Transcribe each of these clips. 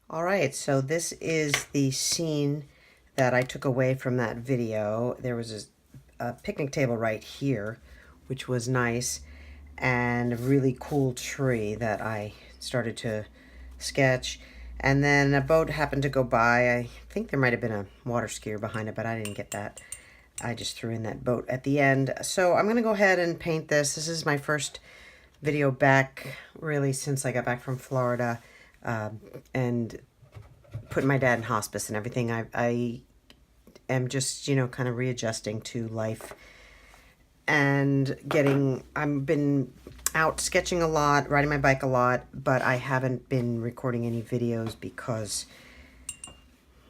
All right, so this is the scene that I took away from that video. There was a picnic table right here, which was nice, and a really cool tree that I started to sketch. And then a boat happened to go by. I think there might have been a water skier behind it, but I didn't get that. I just threw in that boat at the end. So I'm going to go ahead and paint this. This is my first video back, really, since I got back from Florida. And putting my dad in hospice and everything. I am just, kind of readjusting to life and I've been out sketching a lot, riding my bike a lot, but I haven't been recording any videos because,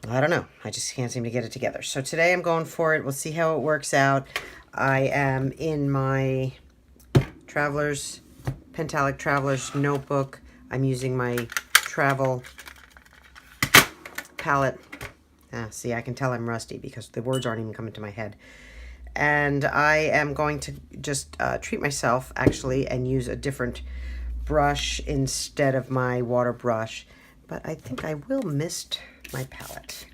I don't know, I just can't seem to get it together. So today I'm going for it. We'll see how it works out. I am in my Pentalic Traveler's notebook. I'm using my travel palette. See, I can tell I'm rusty because the words aren't even coming to my head. And I am going to just treat myself, actually, and use a different brush instead of my water brush. But I think I will mist my palette.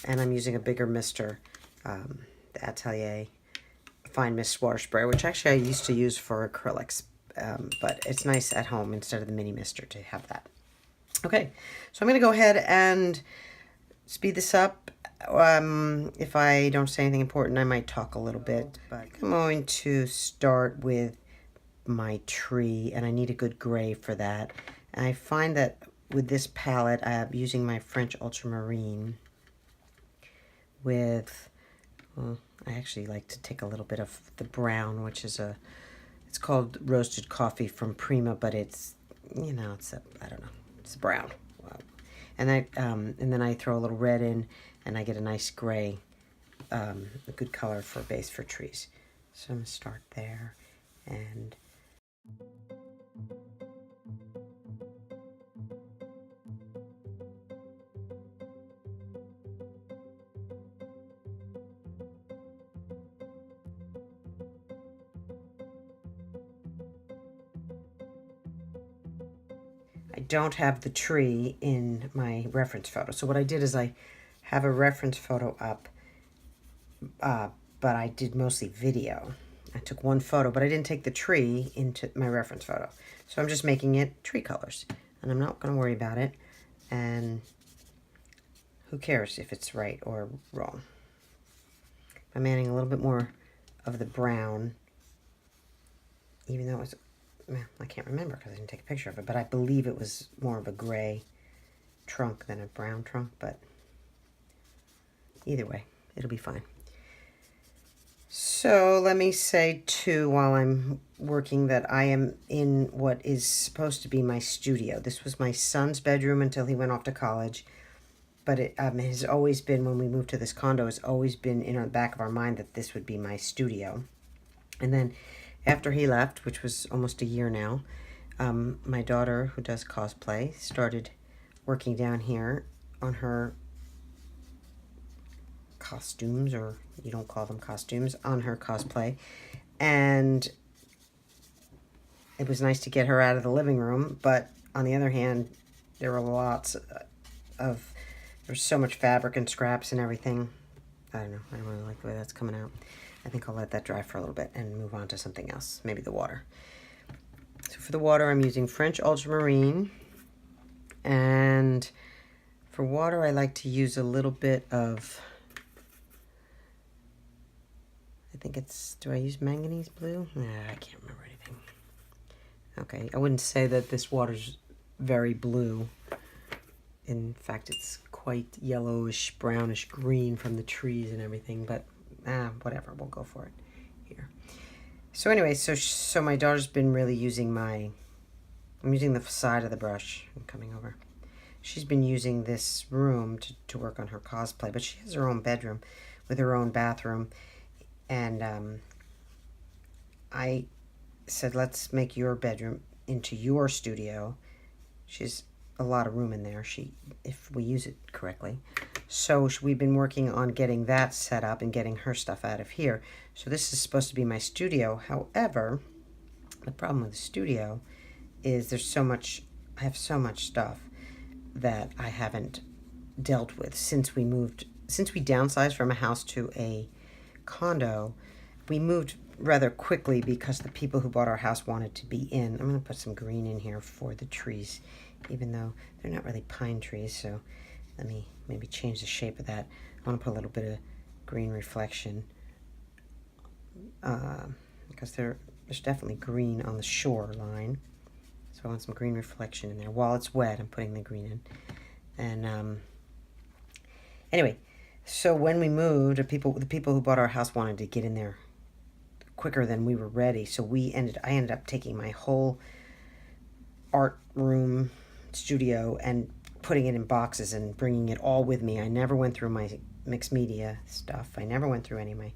And I'm using a bigger mister, the Atelier Fine Mist Water Spray, which actually I used to use for acrylics. But it's nice at home instead of the mini mister to have that. Okay, so I'm going to go ahead and speed this up. If I don't say anything important, I might talk a little bit, but I'm going to start with my tree, and I need a good gray for that. And I find that with this palette, I'm using my French Ultramarine with, well, I actually like to take a little bit of the brown, which is it's called Roasted Coffee from Prima, but it's, I don't know, it's brown. Wow. And then I throw a little red in, and I get a nice gray, a good color for a base for trees. So I'm going to start there, and I don't have the tree in my reference photo. So what I did is I have a reference photo up, but I did mostly video. I took one photo, but I didn't take the tree into my reference photo. So I'm just making it tree colors, and I'm not going to worry about it. And who cares if it's right or wrong? I'm adding a little bit more of the brown, even though it was, well, I can't remember because I didn't take a picture of it, but I believe it was more of a gray trunk than a brown trunk, but either way, it'll be fine. So let me say too, while I'm working, that I am in what is supposed to be my studio. This was my son's bedroom until he went off to college, but it has always been, when we moved to this condo, it's always been in the back of our mind that this would be my studio. And then after he left, which was almost a year now, my daughter, who does cosplay, started working down here on her costumes, or you don't call them costumes, on her cosplay. And it was nice to get her out of the living room, but on the other hand, there were there's so much fabric and scraps and everything. I don't know, I don't really like the way that's coming out. I think I'll let that dry for a little bit and move on to something else, maybe the water. So for the water, I'm using French Ultramarine. And for water, I like to use a little bit of, I think it's, do I use manganese blue? Nah, I can't remember anything. Okay, I wouldn't say that this water's very blue. In fact, it's quite yellowish, brownish green from the trees and everything, but whatever, we'll go for it here. So anyway, so my daughter's been really using I'm using the side of the brush. I'm coming over. She's been using this room to work on her cosplay, but she has her own bedroom with her own bathroom. And I said, let's make your bedroom into your studio. She's a lot of room in there, if we use it correctly. So we've been working on getting that set up and getting her stuff out of here. So this is supposed to be my studio. However, the problem with the studio is I have so much stuff. that I haven't dealt with since we downsized from a house to a condo. We moved rather quickly because the people who bought our house wanted to be in. I'm going to put some green in here for the trees, even though they're not really pine trees, so let me maybe change the shape of that. I want to put a little bit of green reflection because there's definitely green on the shoreline. So I want some green reflection in there. While it's wet, I'm putting the green in. And anyway, so when we moved, the people who bought our house wanted to get in there quicker than we were ready. So I ended up taking my whole art room studio and putting it in boxes and bringing it all with me. I never went through my mixed media stuff. I never went through any of my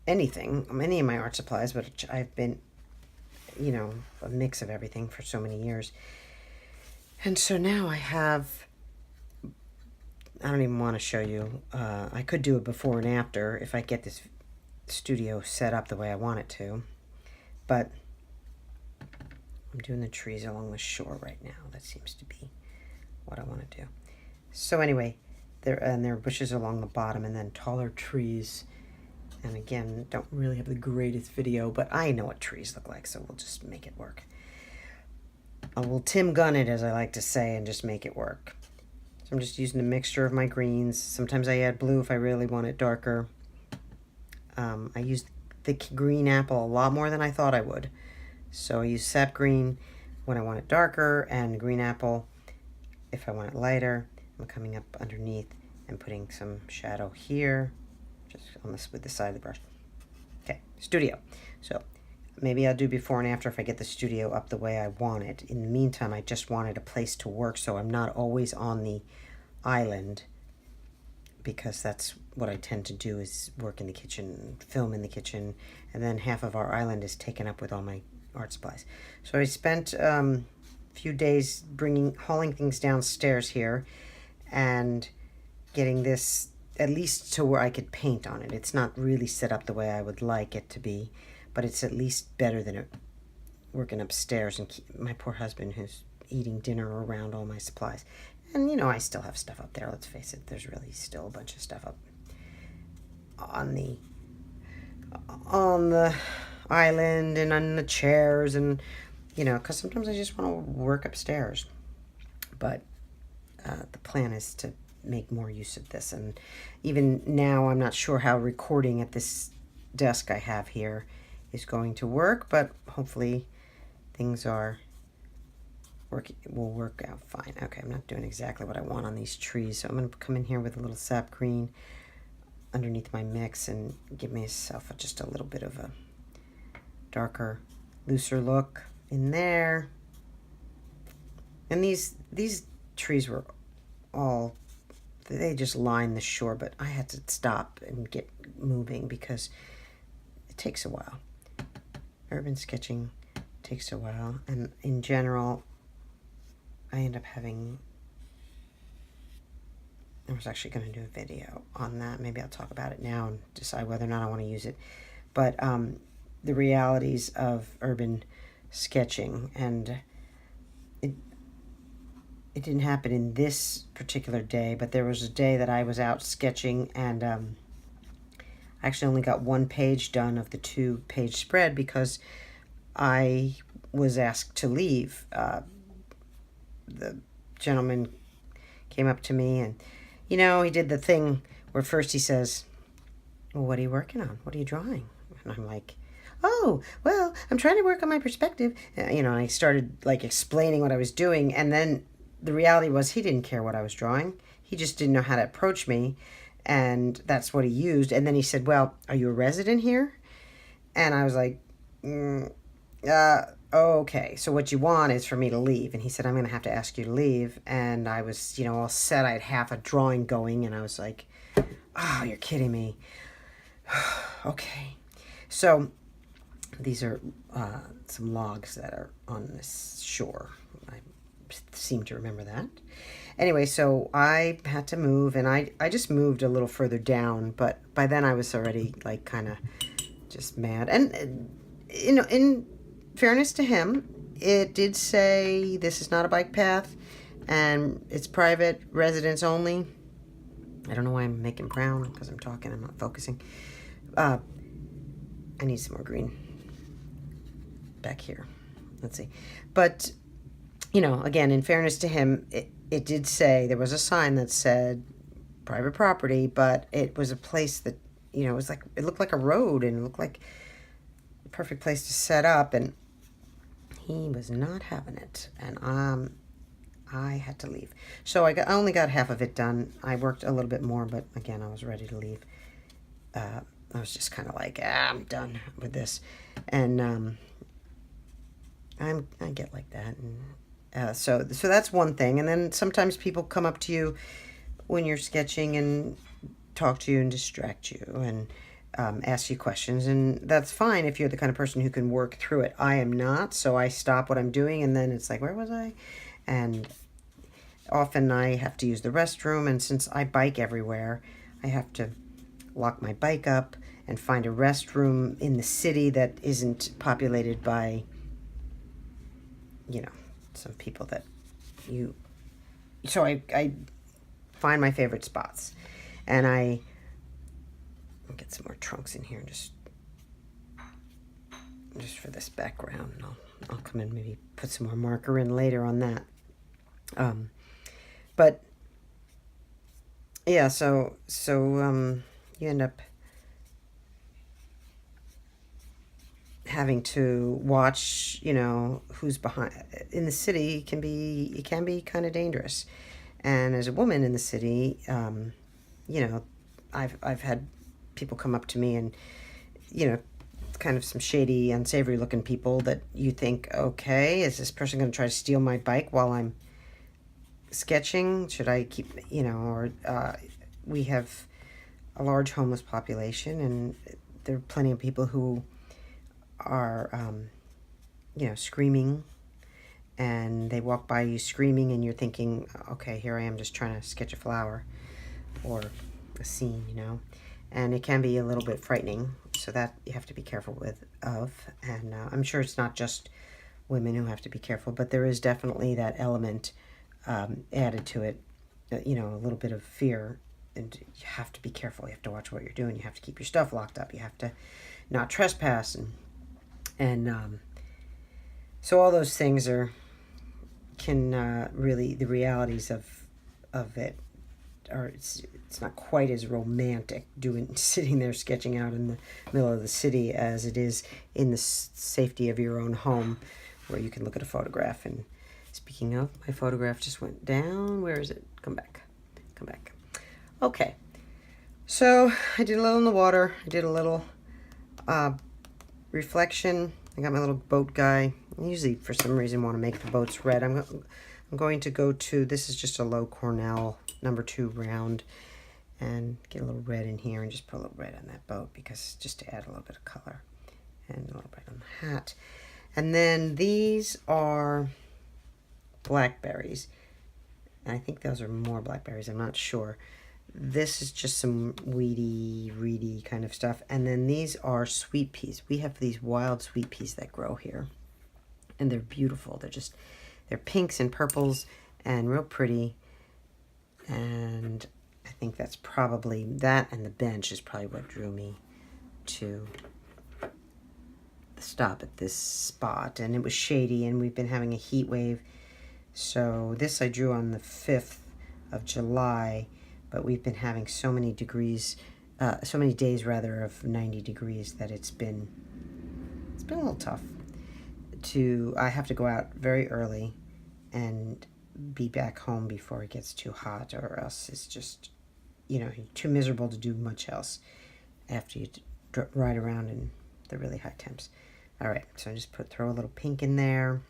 any of my art supplies, but I've been, a mix of everything for so many years. And so now I don't even want to show you. I could do a before and after if I get this studio set up the way I want it to. But I'm doing the trees along the shore right now. That seems to be what I want to do. So anyway, there are bushes along the bottom and then taller trees. And again, don't really have the greatest video, but I know what trees look like, so we'll just make it work. I will Tim Gunn it, as I like to say, and just make it work. So I'm just using a mixture of my greens. Sometimes I add blue if I really want it darker. I use the green apple a lot more than I thought I would. So I use sap green when I want it darker, and green apple if I want it lighter. I'm coming up underneath and putting some shadow here, just on this with the side of the brush. Okay, studio. So maybe I'll do before and after if I get the studio up the way I want it. In the meantime, I just wanted a place to work, so I'm not always on the island, because that's what I tend to do, is work in the kitchen, film in the kitchen, and then half of our island is taken up with all my art supplies. So I spent a few days hauling things downstairs here and getting this at least to where I could paint on it. It's not really set up the way I would like it to be, but it's at least better than working upstairs and my poor husband who's eating dinner around all my supplies. And I still have stuff up there, let's face it. There's really still a bunch of stuff up on the island and on the chairs, and because sometimes I just want to work upstairs. But the plan is to make more use of this, and even now I'm not sure how recording at this desk I have here is going to work, but hopefully things will work out fine. Okay, I'm not doing exactly what I want on these trees, so I'm going to come in here with a little sap green underneath my mix and give myself just a little bit of a darker, looser look in there. And these trees were they just lined the shore, but I had to stop and get moving because it takes a while. Urban sketching takes a while, and in general I end up having, I was actually going to do a video on that. Maybe I'll talk about it now and decide whether or not I want to use it. But the realities of urban sketching, and it didn't happen in this particular day, but there was a day that I was out sketching, and I actually only got one page done of the 2-page spread because I was asked to leave. The gentleman came up to me, and he did the thing where first he says, "Well, what are you working on? What are you drawing?" And I'm like, "Oh, well, I'm trying to work on my perspective." And I started explaining what I was doing, and then the reality was he didn't care what I was drawing. He just didn't know how to approach me, and that's what he used. And then he said, "Well, are you a resident here?" And I was like, okay, so what you want is for me to leave. And he said, "I'm going to have to ask you to leave." And I was, all set. I had half a drawing going, and I was like, "Oh, you're kidding me." Okay. So these are some logs that are on this shore. I seem to remember that. Anyway, so I had to move, and I just moved a little further down, but by then I was already kind of just mad. And in fairness to him, it did say this is not a bike path and it's private residents only. I don't know why I'm making brown because I'm talking, I'm not focusing. I need some more green back here. Let's see. But, you know, again, in fairness to him, it did say, there was a sign that said private property, but it was a place that, you know, it was like, it looked like a road and it looked like a perfect place to set up, and he was not having it. And I had to leave. So I only got half of it done. I worked a little bit more, but again, I was ready to leave. I was just kind of like, I'm done with this. And I get like that. And so that's one thing. And then sometimes people come up to you when you're sketching and talk to you and distract you and ask you questions. And that's fine if you're the kind of person who can work through it. I am not, so I stop what I'm doing and then it's like, where was I? And often I have to use the restroom, and since I bike everywhere, I have to lock my bike up and find a restroom in the city that isn't populated by, you know, some people that you... So I find my favorite spots, and I'll get some more trunks in here just for this background. And I'll come in, maybe put some more marker in later on that. But yeah, so you end up having to watch, you know, who's behind. In the city, it can be kind of dangerous. And as a woman in the city, you know, I've had people come up to me and, you know, kind of some shady, unsavory looking people that you think, okay, is this person going to try to steal my bike while I'm sketching? Should I keep, you know, or we have a large homeless population, and there are plenty of people who are, you know, screaming, and they walk by you screaming, and you're thinking, okay, here I am just trying to sketch a flower or a scene, you know, and it can be a little bit frightening, so that you have to be careful of. And I'm sure it's not just women who have to be careful, but there is definitely that element added to it, you know, a little bit of fear. And you have to be careful. You have to watch what you're doing. You have to keep your stuff locked up. You have to not trespass, and so all those things can really, the realities of it are, it's not quite as romantic sitting there sketching out in the middle of the city as it is in the safety of your own home, where you can look at a photograph. And speaking of, my photograph just went down. Where is it? Come back. Okay, so I did a little in the water. I did a little reflection. I got my little boat guy. I usually, for some reason, want to make the boats red. I'm going to go to, this is just a low Cornell #2 round, and get a little red in here and just put a little red on that boat, because just to add a little bit of color, and a little red on the hat. And then these are blackberries. And I think those are more blackberries. I'm not sure. This is just some weedy, reedy kind of stuff. And then these are sweet peas. We have these wild sweet peas that grow here, and they're beautiful. They're pinks and purples and real pretty. And I think that's probably, that and the bench is probably what drew me to the stop at this spot. And it was shady, and we've been having a heat wave. So this I drew on the 5th of July, but we've been having so many days rather of 90 degrees that it's been a little tough. I have to go out very early and be back home before it gets too hot, or else it's just, you know, too miserable to do much else after you ride around in the really high temps. All right, so I just throw a little pink in there.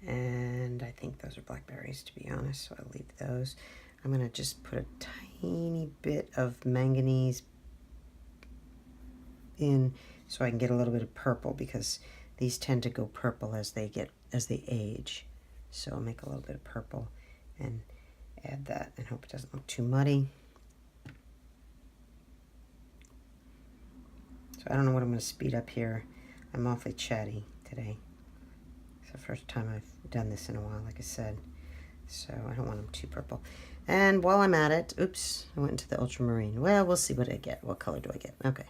And I think those are blackberries, to be honest, so I'll leave those. I'm going to just put a tiny bit of manganese in so I can get a little bit of purple, because these tend to go purple as they age. So I'll make a little bit of purple and add that, and hope it doesn't look too muddy. So I don't know what I'm going to speed up here. I'm awfully chatty today. It's the first time I've done this in a while, like I said. So I don't want them too purple. And while I'm at it, oops, I went into the ultramarine. Well, we'll see what I get. What color do I get? Okay,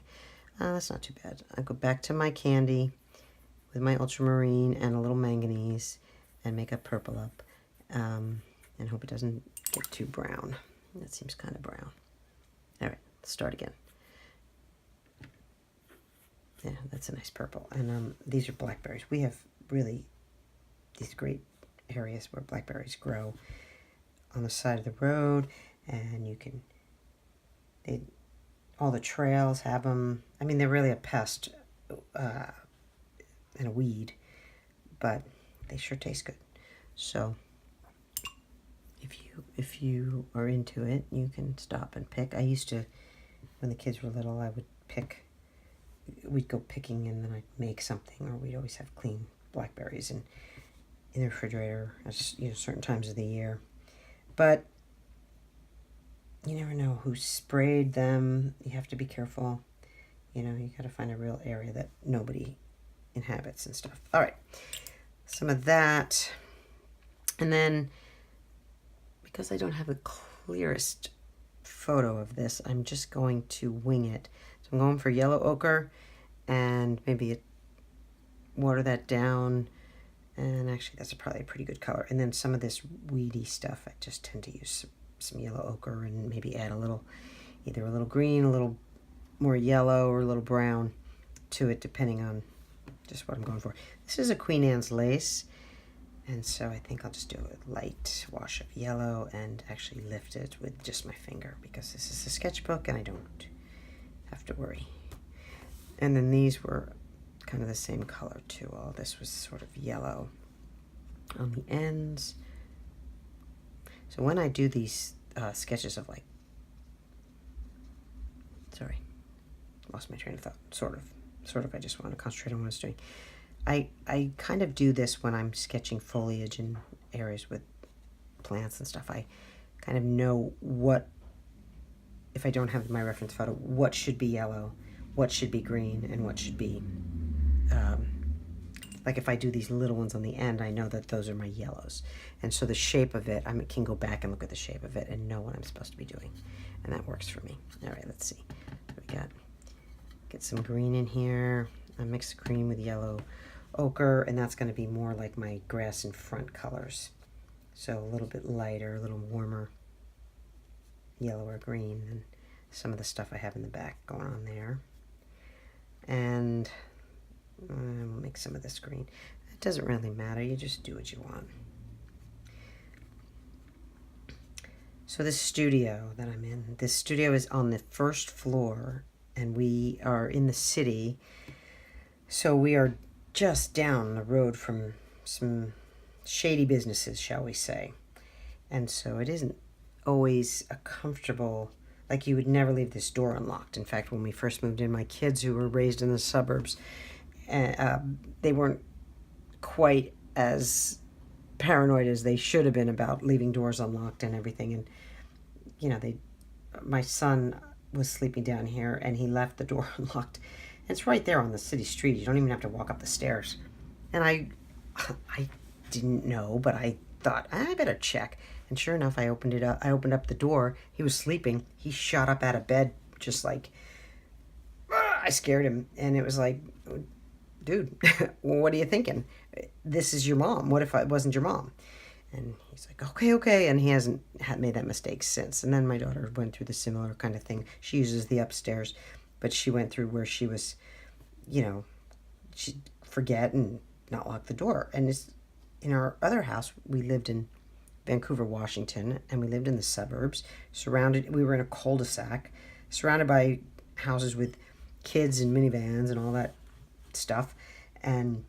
that's not too bad. I'll go back to my candy with my ultramarine and a little manganese and make a purple up. And hope it doesn't get too brown. That seems kind of brown. All right, let's start again. Yeah, that's a nice purple. And these are blackberries. We have really these great areas where blackberries grow on the side of the road, and you can, all the trails have them. I mean, they're really a pest and a weed, but they sure taste good. So if you are into it, you can stop and pick. I used to, when the kids were little, I would pick. We'd go picking and then I'd make something, or we'd always have clean blackberries in the refrigerator at certain times of the year. But you never know who sprayed them. You have to be careful. You got to find a real area that nobody inhabits and stuff. All right, some of that. And then, because I don't have the clearest photo of this, I'm just going to wing it. So I'm going for yellow ochre and maybe water that down. And actually, that's probably a pretty good color. And then some of this weedy stuff, I just tend to use some yellow ochre and maybe add either a little green, a little more yellow, or a little brown to it, depending on just what I'm going for. This is a Queen Anne's lace, and so I think I'll just do a light wash of yellow and actually lift it with just my finger, because this is a sketchbook and I don't have to worry. And then these were kind of the same color too. All this was sort of yellow on the ends. So when I do these sketches of lost my train of thought. Sort of. I just want to concentrate on what I was doing. I kind of do this when I'm sketching foliage in areas with plants and stuff. I kind of know what, if I don't have my reference photo, what should be yellow, what should be green, and what should be, like if I do these little ones on the end, I know that those are my yellows. And so the shape of it, I can go back and look at the shape of it and know what I'm supposed to be doing. And that works for me. All right, let's see. So we get some green in here. I mix green with yellow ochre, and that's going to be more like my grass in front colors. So a little bit lighter, a little warmer yellow or green than some of the stuff I have in the back going on there. And we'll make some of this green. It doesn't really matter. You just do what you want. So this studio that I'm in, this studio is on the first floor, and we are in the city. So we are just down the road from some shady businesses, shall we say. And so it isn't always a comfortable, like you would never leave this door unlocked. In fact, when we first moved in, my kids who were raised in the suburbs, they weren't quite as paranoid as they should have been about leaving doors unlocked and everything. And my son was sleeping down here and he left the door unlocked. And it's right there on the city street. You don't even have to walk up the stairs. And I didn't know, but I thought I better check. And sure enough, I opened it up. I opened up the door. He was sleeping. He shot up out of bed, just like, I scared him. And it was like, dude, what are you thinking? This is your mom. What if it wasn't your mom? And he's like, okay. And he hasn't made that mistake since. And then my daughter went through the similar kind of thing. She uses the upstairs, but she went through where she was, she'd forget and not lock the door. And it's, in our other house, we lived in Vancouver, Washington, and we lived in the suburbs, we were in a cul-de-sac, surrounded by houses with kids and minivans and all that stuff. And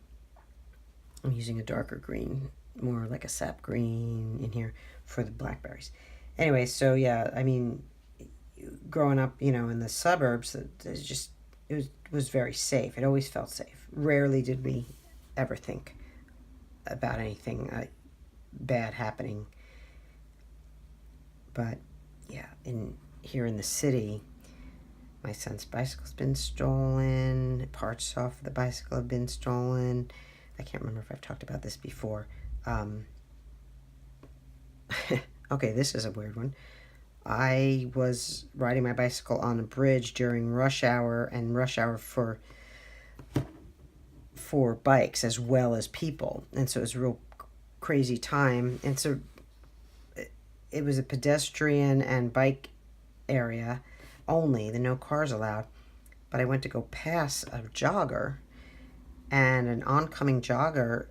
I'm using a darker green, more like a sap green in here for the blackberries. Anyway, so yeah, I mean, growing up, in the suburbs, it was very safe. It always felt safe. Rarely did we ever think about anything bad happening. But yeah, here in the city, my son's bicycle's been stolen. Parts off the bicycle have been stolen. I can't remember if I've talked about this before. Okay, this is a weird one. I was riding my bicycle on a bridge during rush hour, and rush hour for bikes as well as people. And so it was a real crazy time. And so it was a pedestrian and bike area only, the no cars allowed. But I went to go pass a jogger, and an oncoming jogger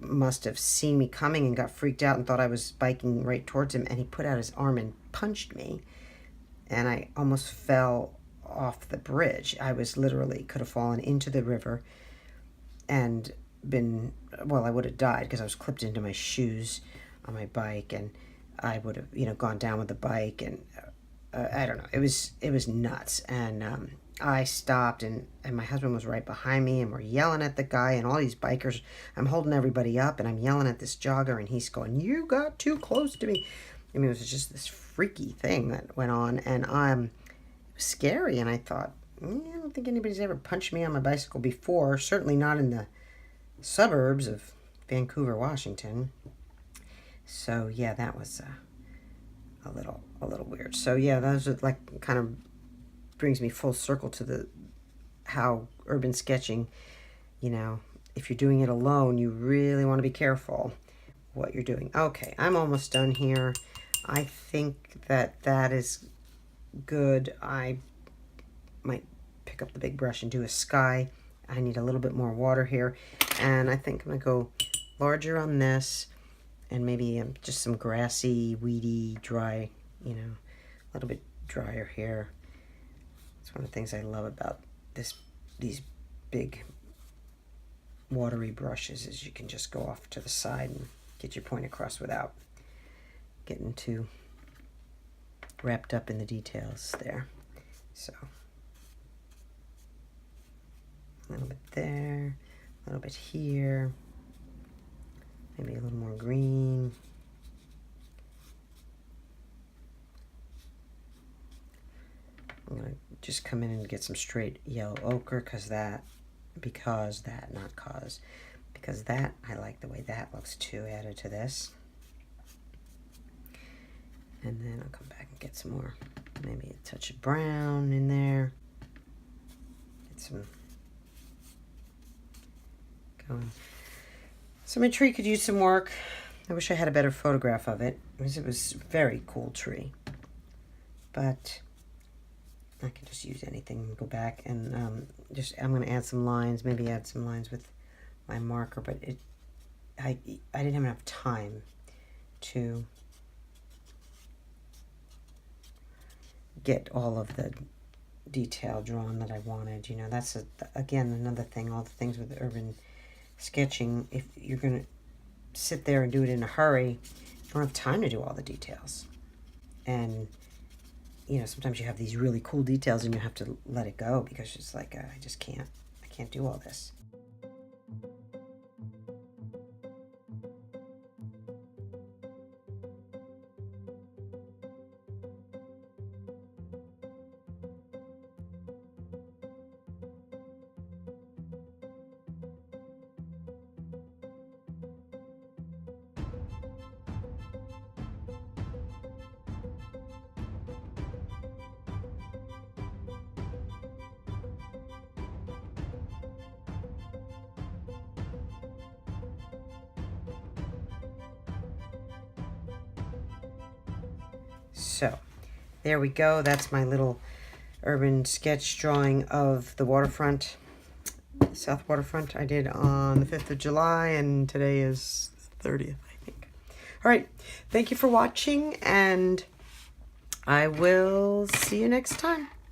must have seen me coming and got freaked out and thought I was biking right towards him, and he put out his arm and punched me, and I almost fell off the bridge. I was literally could have fallen into the river and been, well, I would have died because I was clipped into my shoes on my bike, and I would have, you know, gone down with the bike, and I don't know, it was nuts. And I stopped, and my husband was right behind me, and we're yelling at the guy and all these bikers. I'm holding everybody up, and I'm yelling at this jogger, and he's going, "You got too close to me." I mean, it was just this freaky thing that went on, and it was scary. And I thought, I don't think anybody's ever punched me on my bicycle before, certainly not in the suburbs of Vancouver, Washington. So yeah, that was a little weird. So yeah, those are like kind of brings me full circle to how urban sketching, you know, if you're doing it alone, you really want to be careful what you're doing. Okay, I'm almost done here. I think that is good. I might pick up the big brush and do a sky. I need a little bit more water here, and I think I'm gonna go larger on this, and maybe just some grassy, weedy, dry, you know, a little bit drier here. It's one of the things I love about these big watery brushes is you can just go off to the side and get your point across without getting too wrapped up in the details there. So a little bit there, a little bit here, maybe a little more green. I'm gonna just come in and get some straight yellow ochre because that, I like the way that looks too, added to this. And then I'll come back and get some more, maybe a touch of brown in there. Get some going. So my tree could use some work. I wish I had a better photograph of it, because it was a very cool tree. But I can just use anything and go back and I'm going to add some lines, maybe add some lines with my marker, but I didn't have enough time to get all of the detail drawn that I wanted. You know, that's again another thing, all the things with urban sketching, if you're going to sit there and do it in a hurry, you don't have time to do all the details. And you know, sometimes you have these really cool details and you have to let it go because it's like, I can't do all this. So there we go. That's my little urban sketch drawing of the waterfront, South Waterfront. I did on the 5th of July, and today is the 30th, I think. All right. Thank you for watching, and I will see you next time.